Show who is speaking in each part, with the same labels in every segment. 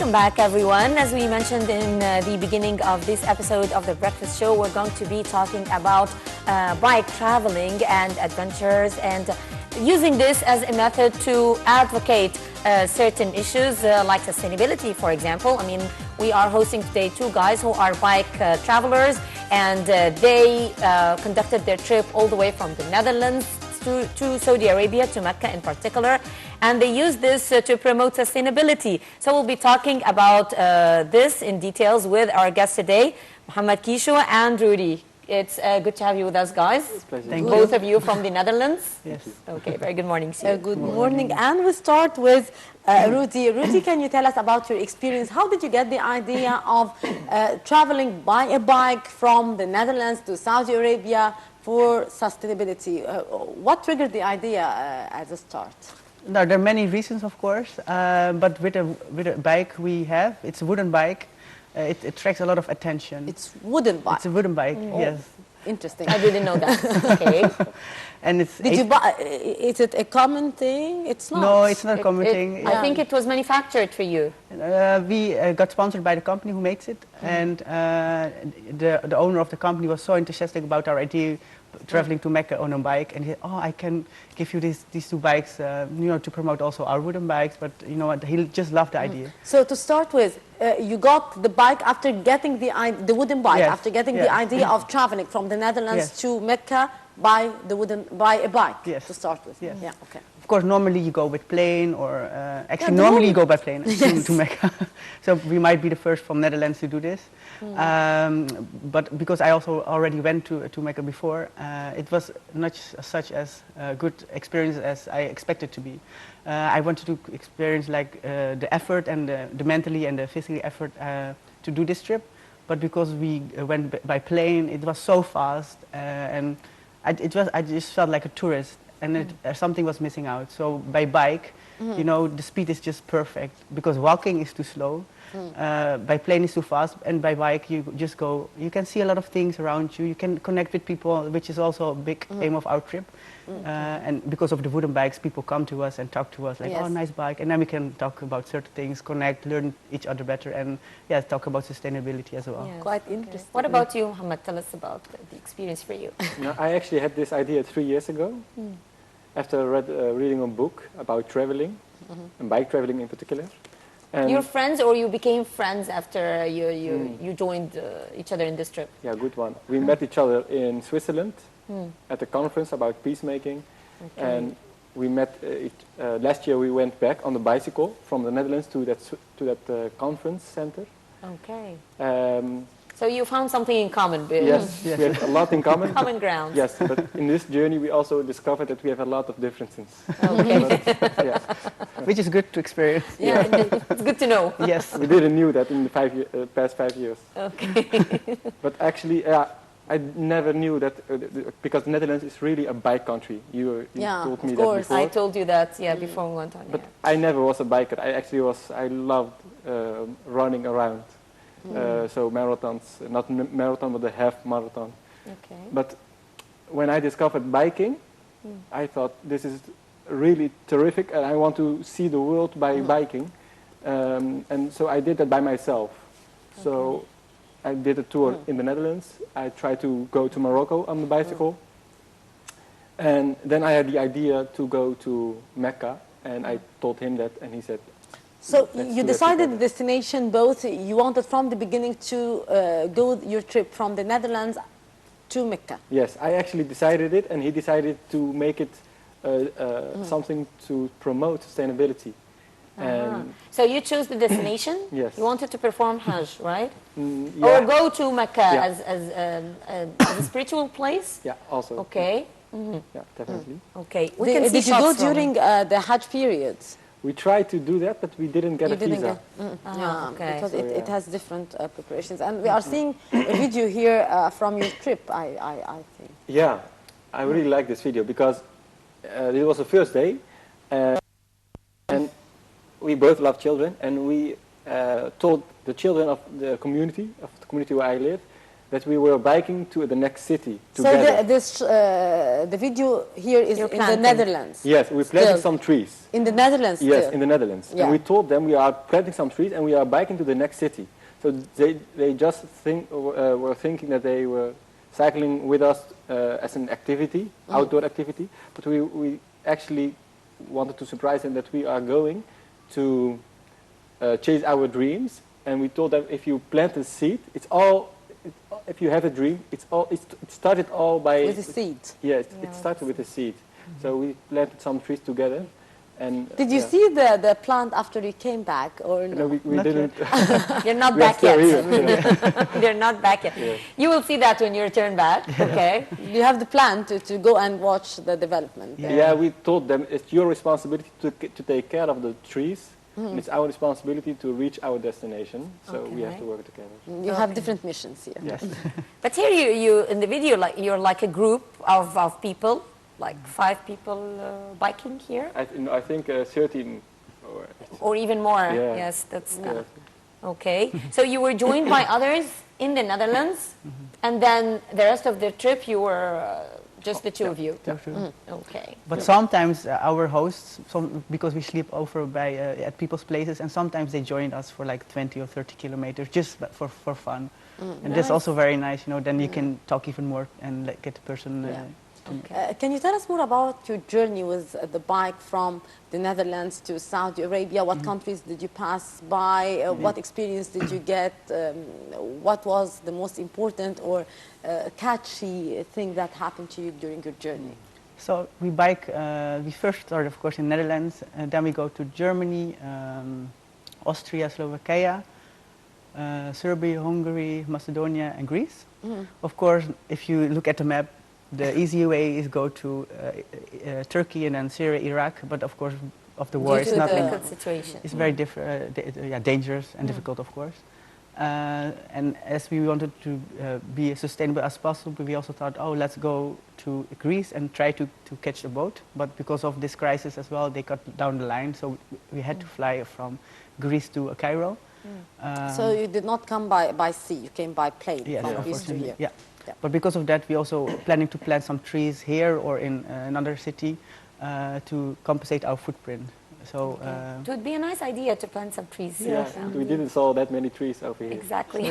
Speaker 1: Welcome back, everyone. As we mentioned in the beginning of this episode of The Breakfast Show, we're going to be talking about bike traveling and adventures, and using this as a method to advocate certain issues like sustainability, for example. I mean, we are hosting today two guys who are bike travelers, and they conducted their trip all the way from the Netherlands to Saudi Arabia, to Mecca in particular, and they use this to promote sustainability. So we'll be talking about this in details with our guests today, Mohamed Kechouh and Rudy. It's good to have you with us, guys.
Speaker 2: Thank you.
Speaker 1: Both of you from the Netherlands.
Speaker 2: Yes.
Speaker 1: Okay, very good morning.
Speaker 3: Good morning. And we start with Rudy. Rudy, can you tell us about your experience? How did you get the idea of traveling by a bike from the Netherlands to Saudi Arabia for sustainability? What triggered the idea as a start?
Speaker 2: Now, there are many reasons, of course, but with a bike we have, it's a wooden bike, it attracts a lot of attention.
Speaker 3: It's wooden bike.
Speaker 2: It's a wooden bike, yes.
Speaker 3: Interesting.
Speaker 1: I didn't know that. Okay.
Speaker 2: And it's
Speaker 3: Did you buy? Is it a common thing? It's not.
Speaker 2: No, it's not a common thing.
Speaker 1: I think it was manufactured for you.
Speaker 2: We got sponsored by the company who makes it, and the owner of the company was so enthusiastic about our idea, traveling to Mecca on a bike, and he said, "Oh, I can give you these two bikes, to promote also our wooden bikes." But you know what? He just loved the idea.
Speaker 3: So to start with, you got the bike after getting the wooden bike,
Speaker 2: Yes.
Speaker 3: after getting the idea of traveling from the Netherlands
Speaker 2: Yes.
Speaker 3: to Mecca by a bike.
Speaker 2: Yes.
Speaker 3: To start with.
Speaker 2: Yes.
Speaker 3: Yeah. Okay.
Speaker 2: Of course, normally you go with plane, or actually
Speaker 3: Yeah,
Speaker 2: normally you go by plane
Speaker 3: Yes.
Speaker 2: to Mecca. So we might be the first from Netherlands to do this. But because I also already went to Mecca before, it was not such as a good experience as I expected to be. I wanted to experience like the effort and the mentally and the physically effort to do this trip. But because we went by plane, it was so fast, and I just felt like a tourist, and something was missing out. So by bike, the speed is just perfect, because walking is too slow, by plane is too fast, and by bike you just go, you can see a lot of things around you, you can connect with people, which is also a big aim of our trip. And because of the wooden bikes, people come to us and talk to us like,
Speaker 3: Yes.
Speaker 2: "Oh, nice bike," and then we can talk about certain things, connect, learn each other better, and talk about sustainability as well.
Speaker 1: Yes.
Speaker 3: Quite interesting.
Speaker 1: What about you, Mohamed? Tell us about the experience for you.
Speaker 4: No, I actually had this idea 3 years ago, after reading a book about traveling, and bike traveling in particular. And
Speaker 1: You're friends, or you became friends after you joined each other in this trip?
Speaker 4: yeah, good one. We met each other in Switzerland at a conference about peacemaking, and we met. Last year we went back on the bicycle from the Netherlands to that conference center.
Speaker 1: Okay.
Speaker 4: Um,
Speaker 1: So you found something in common, Bill.
Speaker 4: yes, we had a lot in common.
Speaker 1: Common ground.
Speaker 4: Yes, but in this journey we also discovered that we have a lot of differences.
Speaker 1: Okay.
Speaker 4: But, yeah,
Speaker 2: Which is good to experience.
Speaker 1: Yeah, it's good to know.
Speaker 2: Yes.
Speaker 4: we didn't knew that in the past 5 years.
Speaker 1: Okay.
Speaker 4: But actually, I never knew that because the Netherlands is really a bike country. You
Speaker 3: Yeah,
Speaker 4: told me
Speaker 3: of
Speaker 4: that
Speaker 3: course.
Speaker 4: before.
Speaker 1: I told you that, before we went on.
Speaker 4: But I never was a biker. I loved running around. So marathons, not marathon, but the half marathon.
Speaker 1: Okay.
Speaker 4: But when I discovered biking, I thought this is really terrific, and I want to see the world by biking. And so I did that by myself. So I did a tour in the Netherlands. I tried to go to Morocco on the bicycle. And then I had the idea to go to Mecca, and I told him that, and he said,
Speaker 3: So
Speaker 4: "Let's
Speaker 3: you
Speaker 4: do that
Speaker 3: decided the
Speaker 4: together."
Speaker 3: destination both. You wanted from the beginning to go your trip from the Netherlands to Mecca.
Speaker 4: Yes, I actually decided it, and he decided to make it something to promote sustainability. And
Speaker 1: So you chose the destination?
Speaker 4: Yes.
Speaker 1: You wanted to perform Hajj, right?
Speaker 4: yeah,
Speaker 1: Or go to Mecca
Speaker 4: Yeah.
Speaker 1: as a spiritual place?
Speaker 4: yeah, also.
Speaker 1: Okay.
Speaker 4: Yeah, definitely.
Speaker 1: Okay. We can see
Speaker 3: Did you go
Speaker 1: shots from-
Speaker 3: during the Hajj periods?
Speaker 4: We tried to do that, but we didn't get
Speaker 3: You
Speaker 4: a
Speaker 3: didn't
Speaker 4: visa.
Speaker 3: Yeah,
Speaker 1: okay.
Speaker 3: because
Speaker 4: So,
Speaker 3: it
Speaker 4: yeah.
Speaker 3: has different preparations. And we are seeing a video here from your trip, I think.
Speaker 4: Yeah, I really like this video because it was the first day, and we both love children, and we told the children of the community where I live, that we were biking to the next city
Speaker 3: So
Speaker 4: together.
Speaker 3: the video here is
Speaker 1: You're
Speaker 3: in the
Speaker 1: planting.
Speaker 3: Netherlands.
Speaker 4: Yes, we planted
Speaker 3: Still.
Speaker 4: some trees.
Speaker 3: In the Netherlands
Speaker 4: Yes,
Speaker 3: still.
Speaker 4: in the Netherlands.
Speaker 3: Yeah.
Speaker 4: And we told them we are planting some trees and we are biking to the next city. So they just were thinking that they were cycling with us as an activity, outdoor activity. But we actually wanted to surprise them that we are going to chase our dreams. And we told them if you plant a seed, if you have a dream, it started all by...
Speaker 3: With a seed.
Speaker 4: Yes, it started with a seed. So we planted some trees together. And,
Speaker 3: Did you see the plant after you came back, or no?
Speaker 4: No, we didn't.
Speaker 1: You're not
Speaker 4: We are
Speaker 1: back
Speaker 4: still
Speaker 1: yet.
Speaker 4: here.
Speaker 1: They're not back yet.
Speaker 4: Yes.
Speaker 1: You will see that when you return back, okay?
Speaker 3: You have the plan to go and watch the development.
Speaker 4: Yeah, we told them it's your responsibility to take care of the trees. And it's our responsibility to reach our destination. So we have to work together.
Speaker 3: You have different missions here.
Speaker 2: Yes.
Speaker 1: But here you in the video, you're like a group of people, like 5 people biking here,
Speaker 4: I think 13
Speaker 1: or even more.
Speaker 4: Yeah.
Speaker 1: Yes, that's
Speaker 4: Yes.
Speaker 1: okay. So you were joined by others in the Netherlands, and then the rest of the trip you were just the two of you. Okay.
Speaker 2: But sometimes our hosts, because we sleep over at people's places, and sometimes they join us for like 20 or 30 kilometers just for fun. And that's also very nice, you know, then you can talk even more and like, get the person...
Speaker 3: Can you tell us more about your journey with the bike from the Netherlands to Saudi Arabia? What countries did you pass by? What experience did you get? What was the most important or catchy thing that happened to you during your journey?
Speaker 2: So we bike, we first started of course in Netherlands, and then we go to Germany, Austria, Slovakia, Serbia, Hungary, Macedonia and Greece. Of course, if you look at the map, the easy way is go to Turkey and then Syria, Iraq, but of course of the war
Speaker 1: Due
Speaker 2: it's
Speaker 1: to
Speaker 2: not
Speaker 1: the
Speaker 2: like,
Speaker 1: difficult situation.
Speaker 2: it's very dangerous and difficult of course. And as we wanted to be as sustainable as possible, we also thought, oh, let's go to Greece and try to catch a boat. But because of this crisis as well, they cut down the line, so we had to fly from Greece to Cairo.
Speaker 3: So you did not come by sea, you came by plane
Speaker 2: Yes,
Speaker 3: from Greece to
Speaker 2: unfortunately,
Speaker 3: here.
Speaker 2: yeah. But because of that, we also planning to plant some trees here or in another city to compensate our footprint. So
Speaker 1: It would be a nice idea to plant some trees.
Speaker 4: Yeah, we didn't saw that many trees over here.
Speaker 1: Exactly.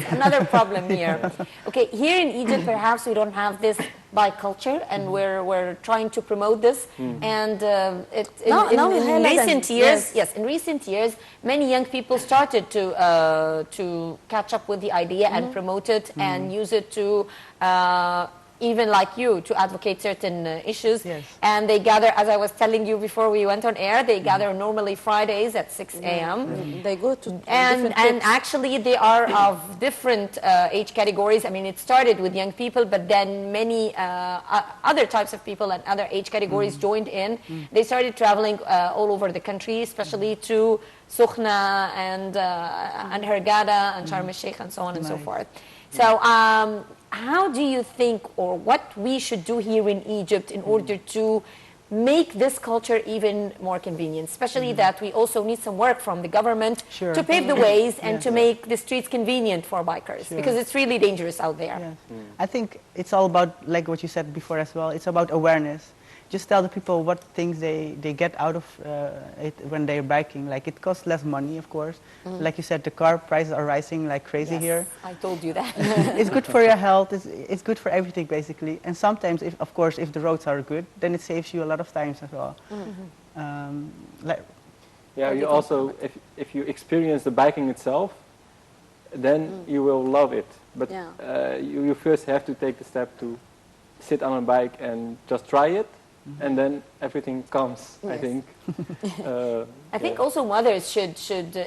Speaker 1: Another problem here. Okay, here in Egypt, perhaps we don't have this bike culture, and we're trying to promote this. And in recent years, in recent years, many young people started to catch up with the idea and promote it and use it to. Even like you, to advocate certain issues.
Speaker 2: Yes.
Speaker 1: And they gather, as I was telling you before we went on air, they gather normally Fridays at 6 a.m.
Speaker 3: They go to
Speaker 1: And actually they are of different age categories. I mean, it started with young people, but then many other types of people and other age categories joined in. They started traveling all over the country, especially to Sukhna and Hurghada and Sharm el-Sheikh and so on and so forth. So how do you think, or what we should do here in Egypt in order to make this culture even more convenient, especially that we also need some work from the government to pave the ways and to make the streets convenient for bikers, because it's really dangerous out there.
Speaker 2: Yes. I think it's all about, like what you said before as well, it's about awareness. Just tell the people what things they get out of it when they're biking. Like, it costs less money, of course. Like you said, the car prices are rising like crazy here.
Speaker 1: I told you that.
Speaker 2: It's good for your health. It's good for everything, basically. And sometimes, if the roads are good, then it saves you a lot of times as well.
Speaker 4: You also, if you experience the biking itself, then you will love it. But you first have to take the step to sit on a bike and just try it. And then everything comes, I think.
Speaker 1: I think also mothers should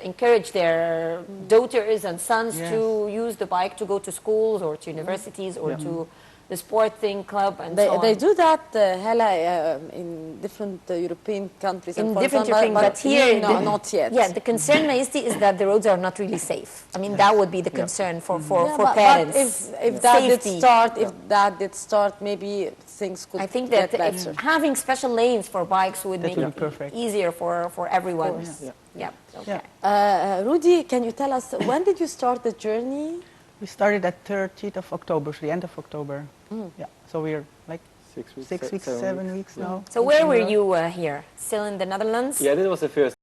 Speaker 1: encourage their daughters and sons to use the bike to go to schools or to universities or to the sporting club and so on.
Speaker 3: They do that, Hala, in different European countries.
Speaker 1: In different European, but here,
Speaker 3: not yet.
Speaker 1: Yeah, the concern, Maisti, is that the roads are not really safe. I mean, that would be the concern for
Speaker 3: but
Speaker 1: parents.
Speaker 3: If that did start, maybe things could.
Speaker 1: I think
Speaker 3: get
Speaker 1: that
Speaker 3: better.
Speaker 1: having special lanes for bikes would make it
Speaker 2: perfect.
Speaker 1: easier for everyone.
Speaker 3: Rudy, can you tell us when did you start the journey?
Speaker 2: We started at 30th of October, so the end of October. Yeah, so we're like
Speaker 4: 6 weeks,
Speaker 2: 6 weeks,
Speaker 4: 7
Speaker 2: 7 weeks now.
Speaker 1: So where were you here? Still in the Netherlands?
Speaker 5: Yeah, this was the first